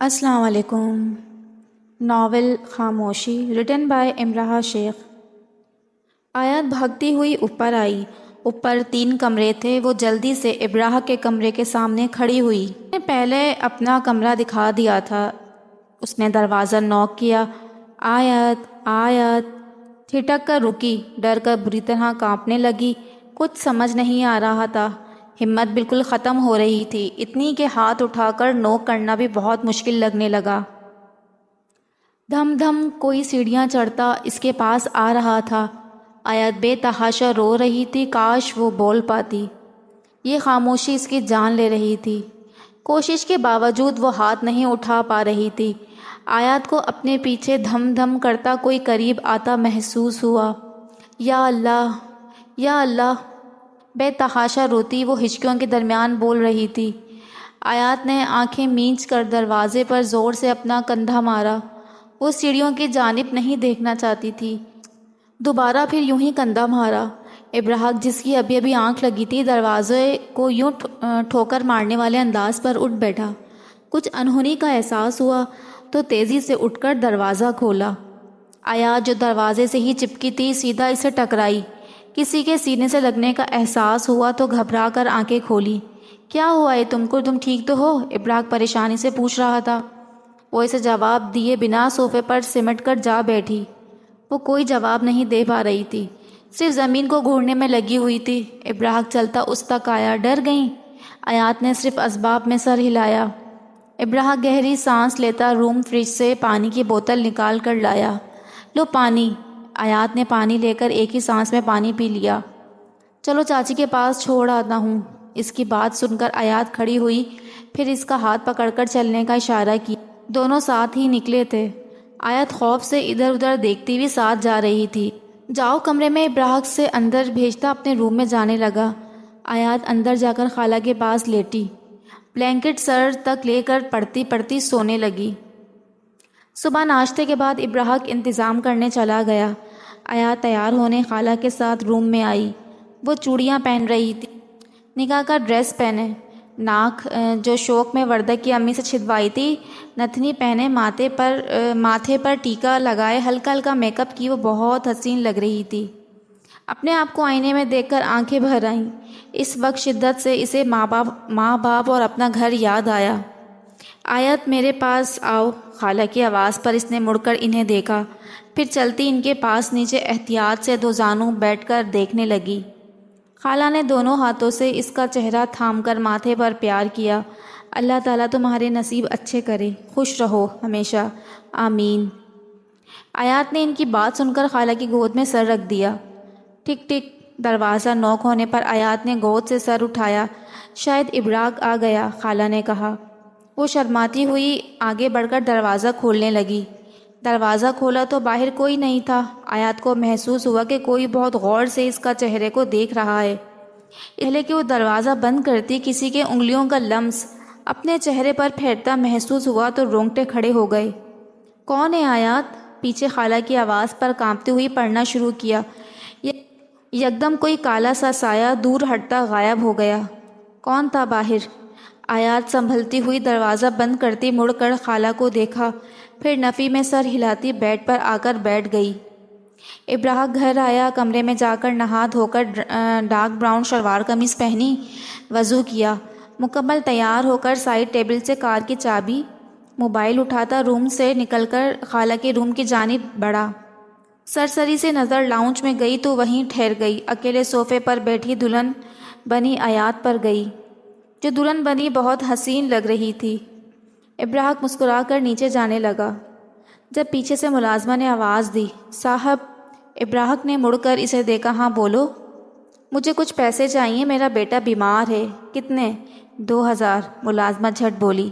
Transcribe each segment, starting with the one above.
السلام علیکم۔ ناول خاموشی ریٹن بائی امراہ شیخ۔ آیات بھاگتی ہوئی اوپر آئی۔ اوپر 3 کمرے تھے۔ وہ جلدی سے ابراہ کے کمرے کے سامنے کھڑی ہوئی۔ نے پہلے اپنا کمرہ دکھا دیا تھا۔ اس نے دروازہ نوک کیا۔ آیات آیات ٹھٹک کر رکی، ڈر کر بری طرح کانپنے لگی۔ کچھ سمجھ نہیں آ رہا تھا۔ ہمت بالکل ختم ہو رہی تھی، اتنی کہ ہاتھ اٹھا کر نوک کرنا بھی بہت مشکل لگنے لگا۔ دھم دھم کوئی سیڑھیاں چڑھتا اس کے پاس آ رہا تھا۔ آیات بے تحاشا رو رہی تھی، کاش وہ بول پاتی۔ یہ خاموشی اس کی جان لے رہی تھی۔ کوشش کے باوجود وہ ہاتھ نہیں اٹھا پا رہی تھی۔ آیات کو اپنے پیچھے دھم دھم کرتا کوئی قریب آتا محسوس ہوا۔ یا اللہ یا اللہ، بے تحاشا روتی وہ ہچکیوں کے درمیان بول رہی تھی۔ آیات نے آنکھیں مینچ کر دروازے پر زور سے اپنا کندھا مارا۔ وہ سیڑھیوں کی جانب نہیں دیکھنا چاہتی تھی۔ دوبارہ پھر یوں ہی کندھا مارا۔ ابراہ جس کی ابھی ابھی آنکھ لگی تھی، دروازے کو یوں ٹھوکر مارنے والے انداز پر اٹھ بیٹھا۔ کچھ انہونی کا احساس ہوا تو تیزی سے اٹھ کر دروازہ کھولا۔ آیات جو دروازے سے ہی چپکی تھی، سیدھا اسے ٹکرائی۔ کسی کے سینے سے لگنے کا احساس ہوا تو گھبرا کر آنکھیں کھولی۔ کیا ہوا ہے تم کو؟ تم ٹھیک تو ہو؟ ابراہ پریشانی سے پوچھ رہا تھا۔ وہ اسے جواب دیے بنا صوفے پر سمٹ کر جا بیٹھی۔ وہ کوئی جواب نہیں دے پا رہی تھی، صرف زمین کو گھورنے میں لگی ہوئی تھی۔ ابراہ چلتا اس تک آیا۔ ڈر گئیں؟ آیات نے صرف اسباب میں سر ہلایا۔ ابراہ گہری سانس لیتا روم فریج سے پانی کی بوتل نکال کر لایا۔ لو پانی۔ آیات نے پانی لے کر ایک ہی سانس میں پانی پی لیا۔ چلو چاچی کے پاس چھوڑ آتا ہوں۔ اس کی بات سن کر آیات کھڑی ہوئی، پھر اس کا ہاتھ پکڑ کر چلنے کا اشارہ کیا۔ دونوں ساتھ ہی نکلے تھے۔ آیات خوف سے ادھر ادھر دیکھتی ہوئی ساتھ جا رہی تھی۔ جاؤ کمرے میں، ابراہ سے اندر بھیجتا اپنے روم میں جانے لگا۔ آیات اندر جا کر خالہ کے پاس لیٹی، بلینکٹ سر تک لے کر پڑھتی پڑھتی سونے لگی۔ صبح ناشتے کے بعد ابراہ انتظام کرنے چلا گیا۔ آیات تیار ہونے خالہ کے ساتھ روم میں آئی۔ وہ چوڑیاں پہن رہی تھی، نکاح کا ڈریس پہنے، ناک جو شوق میں وردہ کی امی سے چھدوائی تھی، نتھنی پہنے، ماتھے پر ٹیکا لگائے، ہلکا ہلکا میک اپ کی وہ بہت حسین لگ رہی تھی۔ اپنے آپ کو آئینے میں دیکھ کر آنکھیں بھر آئیں۔ اس وقت شدت سے اسے ماں باپ اور اپنا گھر یاد آیا۔ آیت میرے پاس آؤ، خالہ کی آواز پر اس نے مڑ کر انہیں دیکھا، پھر چلتی ان کے پاس نیچے احتیاط سے 2 زانوں بیٹھ کر دیکھنے لگی۔ خالہ نے دونوں ہاتھوں سے اس کا چہرہ تھام کر ماتھے پر پیار کیا۔ اللہ تعالیٰ تمہارے نصیب اچھے کرے، خوش رہو ہمیشہ، آمین۔ آیات نے ان کی بات سن کر خالہ کی گود میں سر رکھ دیا۔ ٹک ٹک دروازہ نوک ہونے پر آیات نے گود سے سر اٹھایا۔ شاید ابراہ آ گیا، خالہ نے کہا۔ وہ شرماتی ہوئی آگے بڑھ کر دروازہ کھولنے لگی۔ دروازہ کھولا تو باہر کوئی نہیں تھا۔ آیات کو محسوس ہوا کہ کوئی بہت غور سے اس کا چہرے کو دیکھ رہا ہے۔ پہلے کہ وہ دروازہ بند کرتی، کسی کے انگلیوں کا لمس اپنے چہرے پر پھیرتا محسوس ہوا تو رونگٹے کھڑے ہو گئے۔ کون ہے آیات؟ پیچھے خالہ کی آواز پر کانپتی ہوئی پڑھنا شروع کیا۔ یکدم کوئی کالا سا سایہ دور ہٹتا غائب ہو گیا۔ کون تھا باہر؟ آیات سنبھلتی ہوئی دروازہ بند کرتی مڑ کر خالہ کو دیکھا، پھر نفی میں سر ہلاتی بیڈ پر آ کر بیٹھ گئی۔ ابراہ گھر آیا، کمرے میں جا کر نہا دھو کر ڈارک براؤن شلوار قمیض پہنی، وضو کیا، مکمل تیار ہو کر سائڈ ٹیبل سے کار کی چابی، موبائل اٹھاتا روم سے نکل کر خالہ کے روم کی جانب بڑھا۔ سرسری سے نظر لاؤنج میں گئی تو وہیں ٹھہر گئی۔ اکیلے صوفے پر بیٹھی دلہن بنی آیات پر گئی، جو دلہن بنی بہت حسین لگ رہی تھی۔ ابراہ مسکرا کر نیچے جانے لگا، جب پیچھے سے ملازمہ نے آواز دی، صاحب۔ ابراہ نے مڑ کر اسے دیکھا۔ ہاں بولو۔ مجھے کچھ پیسے چاہیے، میرا بیٹا بیمار ہے۔ کتنے؟ 2000، ملازمہ جھٹ بولی۔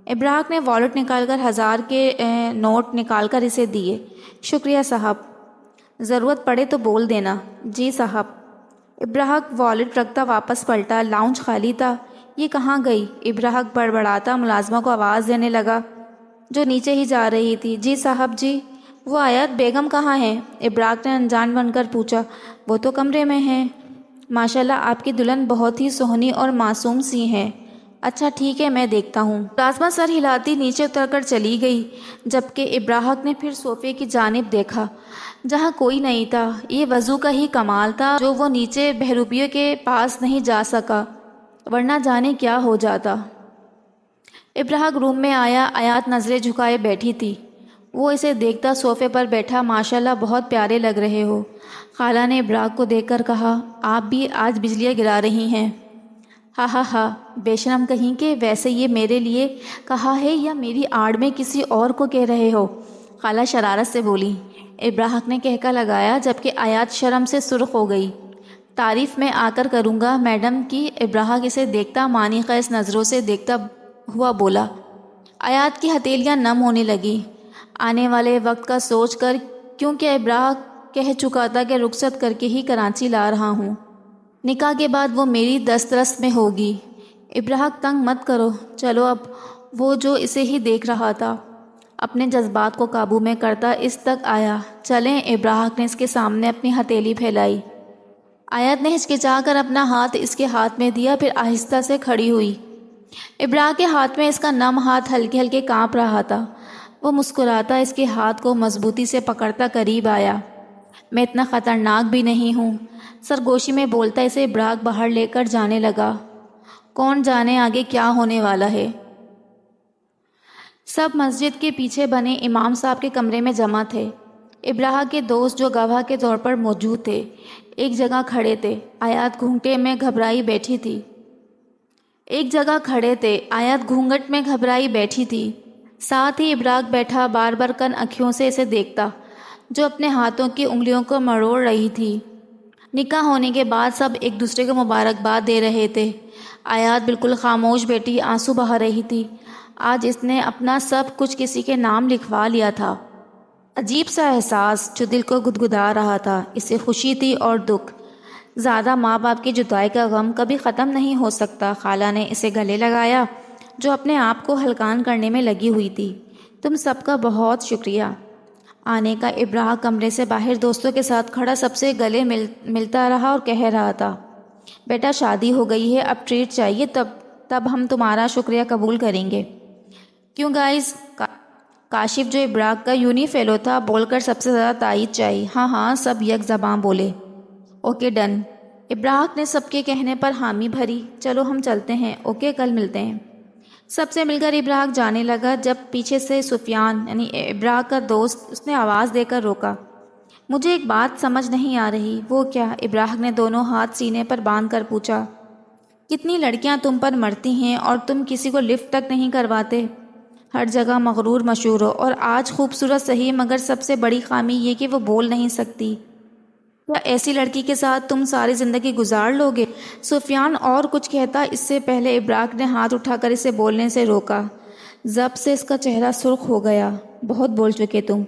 ابراہ نے والیٹ نکال کر 1000 کے نوٹ نکال کر اسے دیے۔ شکریہ صاحب، ضرورت پڑے تو بول دینا۔ جی صاحب۔ ابراہ والیٹ رکھتا واپس پلٹا۔ لاؤنج خالی تھا۔ یہ کہاں گئی؟ ابراہ بڑبڑاتا ملازمہ کو آواز دینے لگا، جو نیچے ہی جا رہی تھی۔ جی صاحب جی۔ وہ آیات بیگم کہاں ہے؟ ابراہ نے انجان بن کر پوچھا۔ وہ تو کمرے میں ہیں۔ ماشاءاللہ آپ کی دلہن بہت ہی سہنی اور معصوم سی ہیں۔ اچھا ٹھیک ہے، میں دیکھتا ہوں۔ ملازمہ سر ہلاتی نیچے اتر کر چلی گئی، جبکہ ابراہیم نے پھر صوفے کی جانب دیکھا جہاں کوئی نہیں تھا۔ یہ وضو کا ہی کمال تھا جو وہ نیچے بہروپیوں کے پاس نہیں جا سکا، ورنہ جانے کیا ہو جاتا۔ ابراہیم روم میں آیا، آیات نظریں جھکائے بیٹھی تھی۔ وہ اسے دیکھتا صوفے پر بیٹھا، ماشاءاللہ بہت پیارے لگ رہے ہو۔ خالہ نے ابراہیم کو دیکھ کر کہا، آپ بھی آج بجلیاں گرا رہی ہیں۔ ہاں ہاں ہاں، بے شرم کہیں کہ ویسے یہ میرے لیے کہا ہے یا میری آڑ میں کسی اور کو کہہ رہے ہو؟ خالہ شرارت سے بولی۔ ابراہیم نے کہکا لگایا، جبکہ آیات شرم سے سرخ ہو گئی۔ تعریف میں آ کر کروں گا میڈم کی۔ ابراہیم اسے دیکھتا معنی خیز نظروں سے دیکھتا ہوا بولا۔ آیات کی ہتھیلیاں نم ہونے لگی آنے والے وقت کا سوچ کر، کیونکہ ابراہیم کہہ چکا تھا کہ رخصت کر کے ہی کراچی لا رہا ہوں، نکاح کے بعد وہ میری دسترس میں ہوگی۔ ابراہیم تنگ مت کرو، چلو اب۔ وہ جو اسے ہی دیکھ رہا تھا اپنے جذبات کو قابو میں کرتا اس تک آیا۔ چلیں، ابراہیم نے اس کے سامنے اپنی ہتھیلی پھیلائی۔ آیت نے ہچکچا کر اپنا ہاتھ اس کے ہاتھ میں دیا، پھر آہستہ سے کھڑی ہوئی۔ ابراہیم کے ہاتھ میں اس کا نم ہاتھ ہلکے ہلکے کانپ رہا تھا۔ وہ مسکراتا اس کے ہاتھ کو مضبوطی سے پکڑتا قریب آیا۔ میں اتنا خطرناک بھی نہیں ہوں، سرگوشی میں بولتا اسے ابراہیم باہر لے کر جانے لگا۔ کون جانے آگے کیا ہونے والا ہے۔ سب مسجد کے پیچھے بنے امام صاحب کے کمرے میں جمع تھے۔ ابراہیم کے دوست جو گواہ کے طور پر موجود تھے ایک جگہ کھڑے تھے۔ آیات گھونگٹے میں گھبرائی بیٹھی تھی۔ آیات گھونگھٹ میں گھبرائی بیٹھی تھی۔ ساتھ ہی ابراہیم بیٹھا بار بار کن اکھیوں سے اسے دیکھتا، جو اپنے ہاتھوں کی انگلیوں کو مروڑ رہی تھی۔ نکاح ہونے کے بعد سب ایک دوسرے کو مبارکباد دے رہے تھے۔ آیات بالکل خاموش بیٹھی آنسو بہا رہی تھی۔ آج اس نے اپنا سب کچھ کسی کے نام لکھوا لیا تھا۔ عجیب سا احساس جو دل کو گدگدا رہا تھا، اسے خوشی تھی اور دکھ۔ زیادہ ماں باپ کی جدائی کا غم کبھی ختم نہیں ہو سکتا۔ خالہ نے اسے گلے لگایا جو اپنے آپ کو ہلکان کرنے میں لگی ہوئی تھی۔ تم سب کا بہت شکریہ آنے کا۔ ابراہیم کمرے سے باہر دوستوں کے ساتھ کھڑا سب سے گلے ملتا رہا اور کہہ رہا تھا، بیٹا شادی ہو گئی ہے، اب ٹریٹ چاہیے، تب ہم تمہارا شکریہ قبول کریں گے۔ کیوں گائز؟ کاشف جو ابراہیم کا یونی فیلو تھا بول کر سب سے زیادہ تائید چاہیے۔ ہاں ہاں، سب یک زباں بولے۔ Okay done. ابراہیم نے سب کے کہنے پر حامی بھری۔ چلو ہم چلتے ہیں۔ اوکے، کل ملتے ہیں۔ سب سے مل کر ابراہیم جانے لگا، جب پیچھے سے سفیان یعنی ابراہیم کا دوست اس نے آواز دے کر روکا۔ مجھے ایک بات سمجھ نہیں آ رہی۔ وہ کیا؟ ابراہیم نے دونوں ہاتھ سینے پر باندھ کر پوچھا۔ کتنی لڑکیاں تم پر مرتی ہیں اور تم کسی کو لفٹ تک نہیں کرواتے، ہر جگہ مغرور مشہور ہو، اور آج خوبصورت صحیح مگر سب سے بڑی خامی یہ کہ وہ بول نہیں سکتی۔ کیا ایسی لڑکی کے ساتھ تم ساری زندگی گزار لوگے؟ سفیان اور کچھ کہتا اس سے پہلے ابراہیم نے ہاتھ اٹھا کر اسے بولنے سے روکا۔ ضبط سے اس کا چہرہ سرخ ہو گیا۔ بہت بول چکے تم۔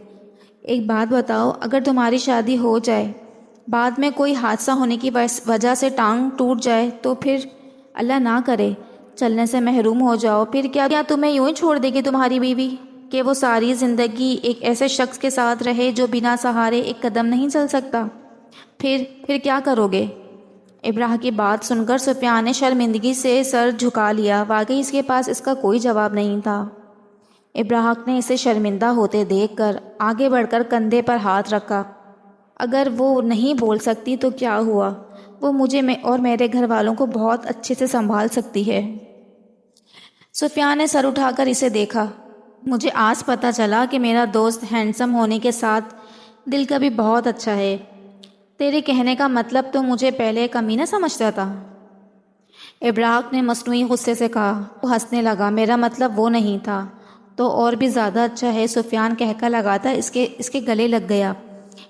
ایک بات بتاؤ، اگر تمہاری شادی ہو جائے، بعد میں کوئی حادثہ ہونے کی وجہ سے ٹانگ ٹوٹ جائے تو پھر اللہ نہ کرے چلنے سے محروم ہو جاؤ، پھر کیا تمہیں یوں ہی چھوڑ دے گی تمہاری بیوی کہ وہ ساری زندگی ایک ایسے شخص کے ساتھ رہے جو بنا سہارے ایک قدم نہیں چل سکتا؟ پھر کیا کرو گے؟ ابراہیم کی بات سن کر سفیان نے شرمندگی سے سر جھکا لیا۔ واقعی اس کے پاس اس کا کوئی جواب نہیں تھا۔ ابراہیم نے اسے شرمندہ ہوتے دیکھ کر آگے بڑھ کر کندھے پر ہاتھ رکھا۔ اگر وہ نہیں بول سکتی تو کیا ہوا؟ وہ مجھے اور میرے گھر والوں کو بہت اچھے سے سنبھال سکتی ہے۔ سفیان نے سر اٹھا کر اسے دیکھا۔ مجھے آج پتہ چلا کہ میرا دوست ہینڈسم ہونے کے ساتھ دل کا بھی بہت اچھا ہے۔ تیرے کہنے کا مطلب تو مجھے پہلے کمینہ سمجھتا تھا؟ ابراہیم نے مصنوعی غصے سے کہا۔ وہ ہنسنے لگا۔ میرا مطلب وہ نہیں تھا تو اور بھی زیادہ اچھا ہے، سفیان کہکا لگاتا اس کے گلے لگ گیا۔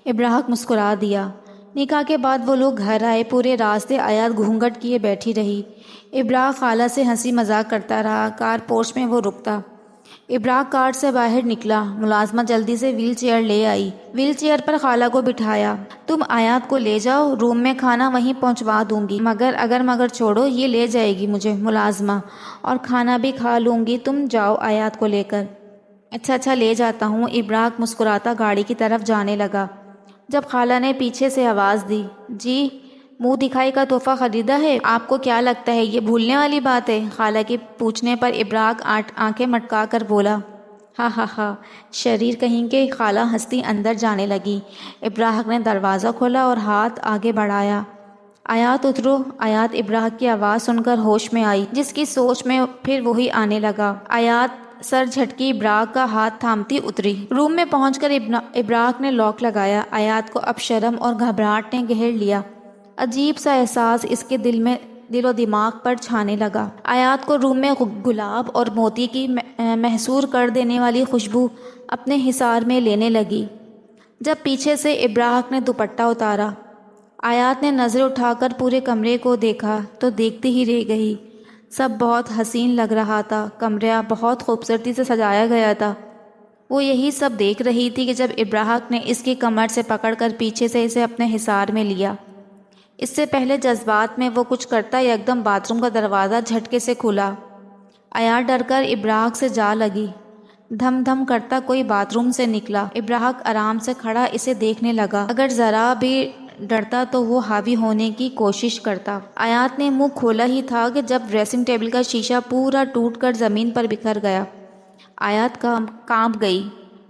ابراہیم مسکرا دیا۔ نکاح کے بعد وہ لوگ گھر آئے۔ پورے راستے آیات گھونگھٹ کیے بیٹھی رہی۔ ابراہیم خالہ سے ہنسی مذاق کرتا رہا۔ کار پورچ میں وہ رکتا۔ ابراہیم کار سے باہر نکلا۔ ملازمہ جلدی سے ویل چیئر لے آئی۔ ویل چیئر پر خالہ کو بٹھایا۔ تم آیات کو لے جاؤ، روم میں کھانا وہیں پہنچوا دوں گی، مگر چھوڑو، یہ لے جائے گی مجھے ملازمہ، اور کھانا بھی کھا لوں گی۔ تم جاؤ آیات کو لے کر۔ اچھا لے جاتا ہوں۔ ابراہیم مسکراتا گاڑی کی طرف جانے لگا، جب خالہ نے پیچھے سے آواز دی، جی منہ دکھائی کا تحفہ خریدا ہے؟ آپ کو کیا لگتا ہے یہ بھولنے والی بات ہے؟ خالہ کے پوچھنے پر ابراہق آنکھیں مٹکا کر بولا، ہاں ہاں ہاں، شریر کہیں کے۔ خالہ ہنستی اندر جانے لگی۔ ابراہق نے دروازہ کھولا اور ہاتھ آگے بڑھایا۔ آیات اترو۔ آیات ابراہق کی آواز سن کر ہوش میں آئی، جس کی سوچ میں پھر وہی آنے لگا۔ آیات سر جھٹکی ابراہق کا ہاتھ تھامتی اتری۔ روم میں پہنچ کر ابراہق نے لاک لگایا۔ آیات کو اب شرم اور گھبراہٹ نے گھیر لیا۔ عجیب سا احساس اس کے دل و دماغ پر چھانے لگا۔ آیات کو روم میں گلاب اور موتی کی محصور کر دینے والی خوشبو اپنے حصار میں لینے لگی۔ جب پیچھے سے ابراہق نے دوپٹہ اتارا، آیات نے نظر اٹھا کر پورے کمرے کو دیکھا تو دیکھتی ہی رہ گئی۔ سب بہت حسین لگ رہا تھا، کمرہ بہت خوبصورتی سے سجایا گیا تھا۔ وہ یہی سب دیکھ رہی تھی کہ جب ابراہق نے اس کی کمر سے پکڑ کر پیچھے سے اسے اپنے حصار میں لیا۔ اس سے پہلے جذبات میں وہ کچھ کرتا یکدم باتھ روم کا دروازہ جھٹکے سے کھلا۔ آیات ڈر کر ابراہق سے جا لگی۔ دھم دھم کرتا کوئی باتھ روم سے نکلا۔ ابراہق آرام سے کھڑا اسے دیکھنے لگا۔ اگر ذرا بھی ڈرتا تو وہ حاوی ہونے کی کوشش کرتا۔ آیات نے منہ کھولا ہی تھا کہ جب ڈریسنگ ٹیبل کا شیشہ پورا ٹوٹ کر زمین پر بکھر گیا۔ آیات کانپ گئی۔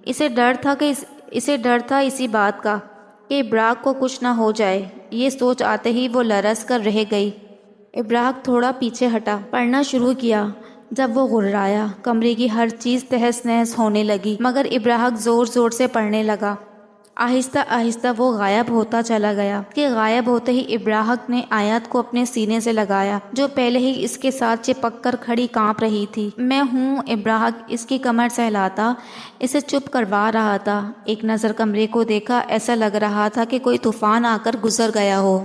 اسے ڈر تھا اسی بات کا کہ ابراہق کو کچھ نہ ہو جائے۔ یہ سوچ آتے ہی وہ لرز کر رہ گئی۔ ابراہق تھوڑا پیچھے ہٹا، پڑھنا شروع کیا۔ جب وہ غرایا، کمرے کی ہر چیز تہس نہس ہونے لگی، مگر ابراہق زور زور سے پڑھنے لگا۔ آہستہ آہستہ وہ غائب ہوتا چلا گیا کہ غائب ہوتے ہی ابراہق نے آیات کو اپنے سینے سے لگایا، جو پہلے ہی اس کے ساتھ چپک کر کھڑی کانپ رہی تھی۔ میں ہوں، ابراہق اس کی کمر سہلاتا اسے چپ کروا رہا تھا۔ ایک نظر کمرے کو دیکھا، ایسا لگ رہا تھا کہ کوئی طوفان آ کر گزر گیا ہو۔